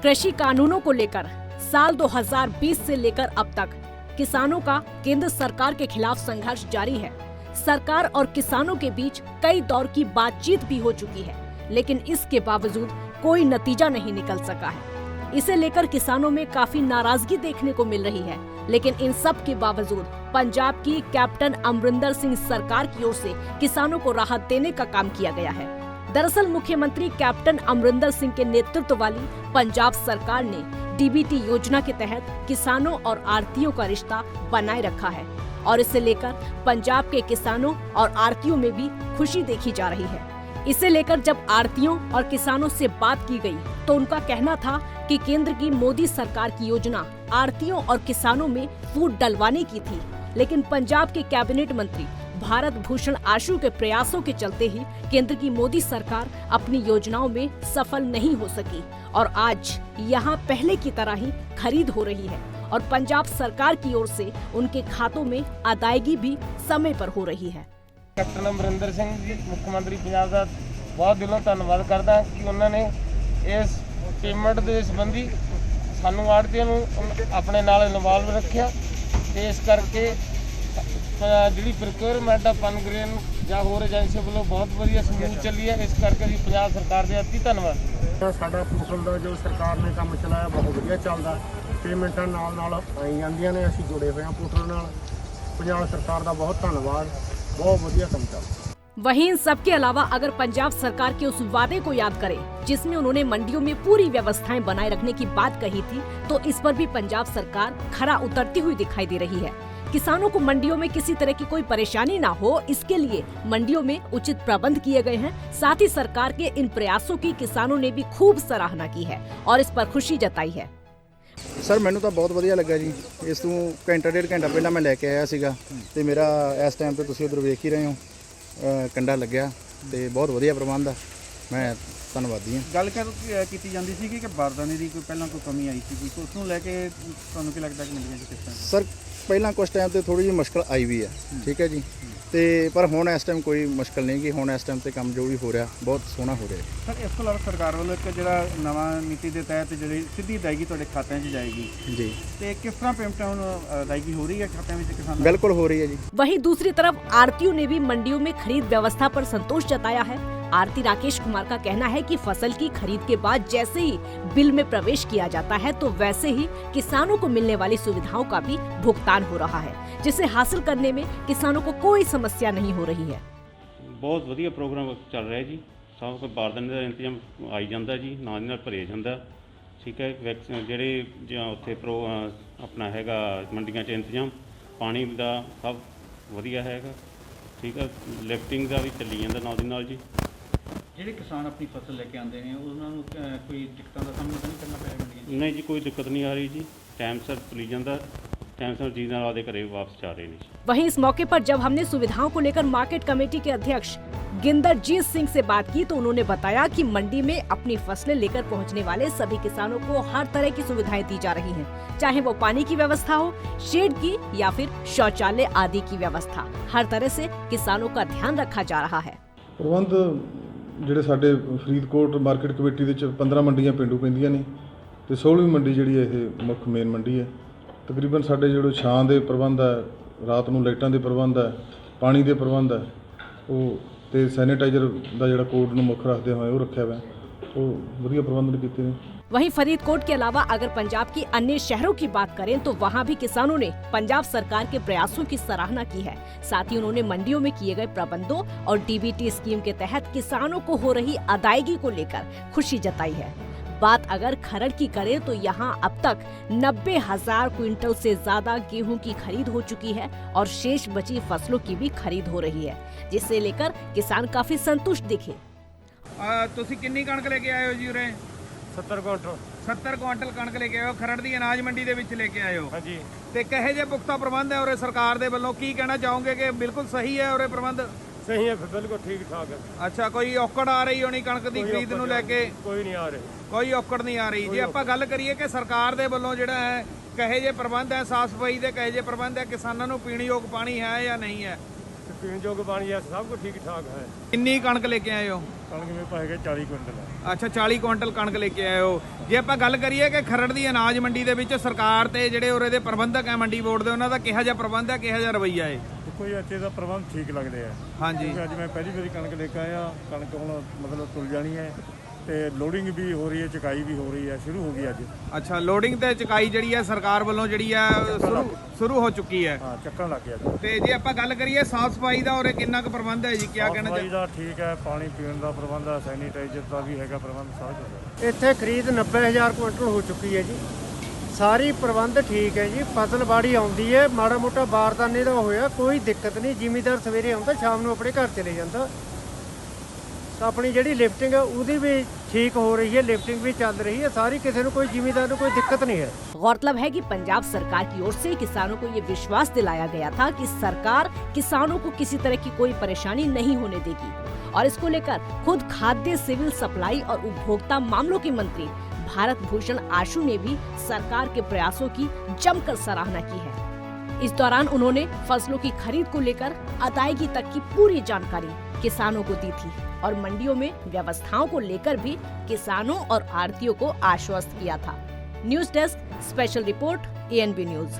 कृषि कानूनों को लेकर साल 2020 से लेकर अब तक किसानों का केंद्र सरकार के खिलाफ संघर्ष जारी है। सरकार और किसानों के बीच कई दौर की बातचीत भी हो चुकी है, लेकिन इसके बावजूद कोई नतीजा नहीं निकल सका है। इसे लेकर किसानों में काफी नाराजगी देखने को मिल रही है, लेकिन इन सब के बावजूद पंजाब की कैप्टन अमरिंदर सिंह सरकार की ओर से किसानों को राहत देने का काम किया गया है। दरअसल मुख्यमंत्री कैप्टन अमरिंदर सिंह के नेतृत्व वाली पंजाब सरकार ने डीबीटी योजना के तहत किसानों और आढ़तियों का रिश्ता बनाए रखा है और इसे लेकर पंजाब के किसानों और आढ़तियों में भी खुशी देखी जा रही है। इसे लेकर जब आढ़तियों और किसानों से बात की गई तो उनका कहना था कि केंद्र की मोदी सरकार की योजना आढ़तियों और किसानों में फूट डलवाने की थी, लेकिन पंजाब के कैबिनेट मंत्री भारत भूषण आशु के प्रयासों के चलते ही केंद्र की मोदी सरकार अपनी योजनाओं में सफल नहीं हो सकी और आज यहाँ पहले की तरह ही खरीद हो रही है और पंजाब सरकार की ओर से उनके खातों में अदायगी भी समय पर हो रही है। कैप्टन अमरिंदर सिंह जी मुख्यमंत्री पंजाब का बहुत दिलों धन्यवाद करता कि उन्होंने इस पेमेंट के संबंधी सानू आड़तियों अपने नाल इन्वॉल्व रखा। इस करके जी प्रोक्योरमेंट पनग्रेन या होर एजेंसी वालों बहुत वधिया समूह चली है। इस करके जी पंजाब सरकार के अति धन्यवाद। साडा पोर्टल का जो सरकार ने काम चलाया बहुत वधिया चलदा, पेमेंटां नाल नाल आई जांदियां ने, असीं जुड़े हुए हैं पोर्टल नाल। पंजाब सरकार का बहुत धन्यवाद, बहुत वधिया काम चलदा। वहीं इन सब के अलावा अगर पंजाब सरकार के उस वादे को याद करें जिसमें उन्होंने मंडियों में पूरी व्यवस्थाएं बनाए रखने की बात कही थी, तो इस पर भी पंजाब सरकार खरा उतरती हुई दिखाई दे रही है। किसानों को मंडियों में किसी तरह की कोई परेशानी ना हो, इसके लिए मंडियों में उचित प्रबंध किए गए हैं। साथ ही सरकार के इन प्रयासों की किसानों ने भी खूब सराहना की है और इस पर खुशी जताई है। सर मैनू तो बहुत वधिया लगा जी। इस तू घंटा डेढ़ घंटा पहला मैं लैके आया सीगा ते मेरा इस टाइम पे तुसीं उधर वेख ही रहे हो कंडा लग्या ते बहुत वधिया प्रबंध है। मैं धन्नवादी हाँ। गल की जाती सी कि बारदाने की कोई कमी आई थी, तो उसनूं लैके तुहानूं की लगता कि मंडियां 'च किस तरह? सर पहला कुछ टाइम तो थोड़ी जी मुश्किल आई भी है, ठीक है जी, ते पर हुण इस टाइम कोई मुश्किल नहीं कि हुण इस टाइम ते काम जो भी हो रहा बहुत सोहना हो रहा है। सर इस तो इलावा सरकार वालों एक जिहड़ा नवां नीति के तहत जिहड़ी सीधी अदायगी तुहाडे खात्यां 'च जाएगी जी, ते किस तरह पेमेंटां हुण अदायगी हो रही है खात्यां विच किसानां? बिल्कुल हो रही है जी। वहीं दूसरी तरफ आढ़तियों ने भी मंडियों में खरीद व्यवस्था पर संतोष जताया है। आरती राकेश कुमार का कहना है कि फसल की खरीद के बाद जैसे ही बिल में प्रवेश किया जाता है तो वैसे ही किसानों को मिलने वाली सुविधाओं का भी भुगतान हो रहा है, जिसे हासिल करने में किसानों को कोई समस्या नहीं हो रही है। बहुत वधिया प्रोग्राम चल रहा है जी। सब कोई बारदाने का इंतजाम आई जाता जी, नाल नाल भरे जाता, ठीक है। वैक्सीन ਜਿਹੜੇ ਉੱਥੇ अपना हैगा मंडियां 'ਚ इंतजाम पानी का सब वधिया हैगा, ठीक है। लिफ्टिंग का भी चली जाता नाल दी नाल जी। ਜਿਹੜੇ किसान अपनी फसल लेके आते हैं उन्होंने कोई दिक्कतों का सामना तो नहीं करना पड़ेगा मंडियां? नहीं जी, कोई दिक्कत नहीं आ रही जी। टाइम सिर चली जाता, टाइम सिर जी नाल आदे घरे वापस जा रहे हैं। वहीं इस मौके पर जब हमने सुविधाओं को लेकर मार्केट कमेटी के अध्यक्ष गिंदरजीत सिंह से बात की तो उन्होंने बताया कि मंडी में अपनी फसलें लेकर पहुंचने वाले सभी किसानों को हर तरह की सुविधाएं दी जा रही हैं, चाहे वो पानी की व्यवस्था हो, शेड की या फिर शौचालय आदि की व्यवस्था। हर तरह से किसानों का ध्यान रखा जा रहा है। प्रबंध ਜਿਹੜੇ ਸਾਡੇ ਫਰੀਦਕੋਟ ਮਾਰਕੀਟ ਕਮੇਟੀ ਦੇ ਵਿੱਚ 15 ਮੰਡੀਆਂ ਪਿੰਡੂ ਪੈਂਦੀਆਂ ਨੇ ਤੇ 16ਵੀਂ ਮੰਡੀ ਜਿਹੜੀ ਇਹ ਮੁੱਖ ਮੇਨ ਮੰਡੀ ਹੈ। ਤਕਰੀਬਨ ਸਾਡੇ ਜਿਹੜੇ ਛਾਂ ਦੇ ਪ੍ਰਬੰਧ ਹੈ, ਰਾਤ ਨੂੰ ਲਾਈਟਾਂ ਦੇ ਪ੍ਰਬੰਧ ਹੈ, ਪਾਣੀ ਦੇ ਪ੍ਰਬੰਧ ਹੈ, ਉਹ ਤੇ ਸੈਨੀਟਾਈਜ਼ਰ ਦਾ ਜਿਹੜਾ ਕੋਡ ਨੂੰ ਮੁੱਖ ਰੱਖਦੇ ਹੋਏ ਉਹ ਰੱਖਿਆ ਹੋਇਆ, ਉਹ ਵਧੀਆ ਪ੍ਰਬੰਧ ਕੀਤੇ ਨੇ। वहीं फरीदकोट के अलावा अगर पंजाब की अन्य शहरों की बात करें तो वहाँ भी किसानों ने पंजाब सरकार के प्रयासों की सराहना की है। साथ ही उन्होंने मंडियों में किए गए प्रबंधों और डीबीटी स्कीम के तहत किसानों को हो रही अदायगी को लेकर खुशी जताई है। बात अगर खरड़ की करें तो यहाँ अब तक 90,000 क्विंटल से ज्यादा गेहूं की खरीद हो चुकी है और शेष बची फसलों की भी खरीद हो रही है, जिससे लेकर किसान काफी संतुष्ट दिखे। ਤੁਸੀਂ ਕਿੰਨੀ ਕਣਕ ਲੈ ਕੇ ਆਏ ਹੋ ਜੀ ਉਰੇ? 70 ਕੁਇੰਟਲ 70 ਕੁਇੰਟਲ ਕਣਕ ਲੈ ਕੇ ਆਏ ਹੋ ਖਰੜ ਦੀ ਅਨਾਜ ਮੰਡੀ ਦੇ ਵਿੱਚ ਲੈ ਕੇ ਆਏ ਹੋ। ਹਾਂਜੀ। ਤੇ ਕਹੇ ਜੇ ਪੁਖਤਾ ਪ੍ਰਬੰਧ ਹੈ ਉਰੇ ਸਰਕਾਰ ਦੇ ਵੱਲੋਂ, ਕੀ ਕਹਿਣਾ ਚਾਹੋਗੇ ਕਿ ਬਿਲਕੁਲ ਸਹੀ ਹੈ ਉਰੇ ਪ੍ਰਬੰਧ? ਸਹੀ ਹੈ, ਬਿਲਕੁਲ ਠੀਕ ਠਾਕ ਹੈ। ਅੱਛਾ, ਕੋਈ ਔਕੜ ਆ ਰਹੀ ਹੋਣੀ ਕਣਕ ਦੀ ਖਰੀਦ ਨੂੰ ਲੈ ਕੇ? ਕੋਈ ਨਹੀਂ ਆ ਰਹੀ, ਕੋਈ ਔਕੜ ਨਹੀਂ ਆ ਰਹੀ। ਜੇ ਆਪਾਂ ਗੱਲ ਕਰੀਏ ਕਿ ਸਰਕਾਰ ਦੇ ਵੱਲੋਂ ਜਿਹੜਾ ਹੈ ਕਹੇ ਜੇ ਪ੍ਰਬੰਧ ਹੈ, ਸਾਫ਼ ਸਫਾਈ ਦੇ ਕਹੇ ਜੇ ਪ੍ਰਬੰਧ ਹੈ, ਕਿਸਾਨਾਂ ਨੂੰ ਪੀਣ ਯੋਗ ਪਾਣੀ ਹੈ ਜਾਂ ਨਹੀਂ ਹੈ? ਪੀਣ ਯੋਗ ਪਾਣੀ ਹੈ, ਸਭ ਕੁਝ ਠੀਕ ਠਾਕ ਹੈ। ਕਿੰਨੀ ਕਣਕ ਲੈ ਕੇ ਆਏ ਹੋ? ਕਣਕ ਮੇਰੇ ਪਾਸ ਹੈਗੇ 40 ਕੁਇੰਟਲ ਹੈ। ਅੱਛਾ 40 ਕੁਇੰਟਲ ਕਣਕ ਲੈ ਕੇ ਆਏ ਹੋ। ਜੇ ਆਪਾਂ ਗੱਲ ਕਰੀਏ ਕਿ ਖਰੜ ਦੀ ਅਨਾਜ ਮੰਡੀ ਦੇ ਵਿੱਚ ਸਰਕਾਰ ਤੇ ਜਿਹੜੇ ਉਰੇ ਦੇ ਪ੍ਰਬੰਧਕ ਹੈ ਮੰਡੀ ਬੋਰਡ ਦੇ, ਉਹਨਾਂ ਦਾ ਕਿਹੋ ਜਿਹਾ ਪ੍ਰਬੰਧ ਹੈ, ਕਿਹੋ ਜਿਹਾ ਰਵੱਈਆ ਹੈ? ਦੇਖੋ ਜੀ, ਇੱਥੇ ਦਾ ਪ੍ਰਬੰਧ ਠੀਕ ਲੱਗਦੇ ਆ। ਹਾਂਜੀ ਅੱਜ ਮੈਂ ਪਹਿਲੀ ਵਾਰੀ ਕਣਕ ਲੈ ਕੇ ਆਇਆ। ਕਣਕ ਹੁਣ ਮਤਲਬ ਤੁਲ ਜਾਣੀ ਹੈ ਤੇ ਲੋਡਿੰਗ ਵੀ ਹੋ ਰਹੀ ਹੈ, ਚੁਕਾਈ ਵੀ ਹੋ ਰਹੀ ਹੈ, ਸ਼ੁਰੂ ਹੋ ਗਈ ਅੱਜ। ਅੱਛਾ ਲੋਡਿੰਗ ਤੇ ਚੁਕਾਈ ਜਿਹੜੀ ਹੈ ਸਰਕਾਰ ਵੱਲੋਂ ਜਿਹੜੀ ਹੈ ਸ਼ੁਰੂ ਹੋ ਚੁੱਕੀ ਹੈ। ਹਾਂ, ਚੱਕਣ ਲੱਗ ਗਿਆ। ਤੇ ਜੇ ਆਪਾਂ ਗੱਲ ਕਰੀਏ ਸਾਫ ਸਫਾਈ ਦਾ ਉਰੇ ਕਿੰਨਾ ਕੁ ਪ੍ਰਬੰਧ ਹੈ ਜੀ, ਕੀ ਕਹਿਣਾ ਸਫਾਈ ਦਾ ਠੀਕ ਹੈ, ਪਾਣੀ ਪੀਣ ਦਾ ਪ੍ਰਬੰਧ ਹੈ, ਸੈਨੀਟਾਈਜ਼ਰ ਦਾ ਵੀ ਹੈਗਾ ਪ੍ਰਬੰਧ, ਸਾਰਾ ਕੁਝ ਹੈ। ਇੱਥੇ ਖਰੀਦ 90,000 ਕੁਇੰਟਲ ਹੋ ਚੁੱਕੀ ਹੈ ਜੀ। ਸਾਰੀ ਪ੍ਰਬੰਧ ਠੀਕ ਹੈ ਜੀ। ਫਸਲ ਬਾੜੀ ਆਉਂਦੀ ਹੈ, ਮਾੜਾ ਮੋਟਾ ਬਾਰਦਾਨੇ ਦਾ ਹੋਇਆ, ਕੋਈ ਦਿੱਕਤ ਨਹੀਂ। ਜ਼ਿਮੀਦਾਰ ਸਵੇਰੇ ਆਉਂਦਾ, ਸ਼ਾਮ ਨੂੰ ਆਪਣੇ ਘਰ ਚਲੇ ਜਾਂਦਾ। ਤਾਂ ਆਪਣੀ ਜਿਹੜੀ ਲਿਫਟਿੰਗ ਹੈ ਉਹਦੀ भी ठीक हो रही है, लिफ्टिंग भी चल रही है सारी, किसी को कोई जिम्मेदार को कोई दिक्कत नहीं है। गौरतलब है कि पंजाब सरकार की ओर से किसानों को ये विश्वास दिलाया गया था कि सरकार किसानों को किसी तरह की कोई परेशानी नहीं होने देगी और इसको लेकर खुद खाद्य सिविल सप्लाई और उपभोक्ता मामलों के मंत्री भारत भूषण आशु ने भी सरकार के प्रयासों की जमकर सराहना की है। इस दौरान उन्होंने फसलों की खरीद को लेकर अदायगी तक की पूरी जानकारी किसानों को दी थी और मंडियों में व्यवस्थाओं को लेकर भी किसानों और आढ़तियों को आश्वस्त किया था। News desk special report ANB news.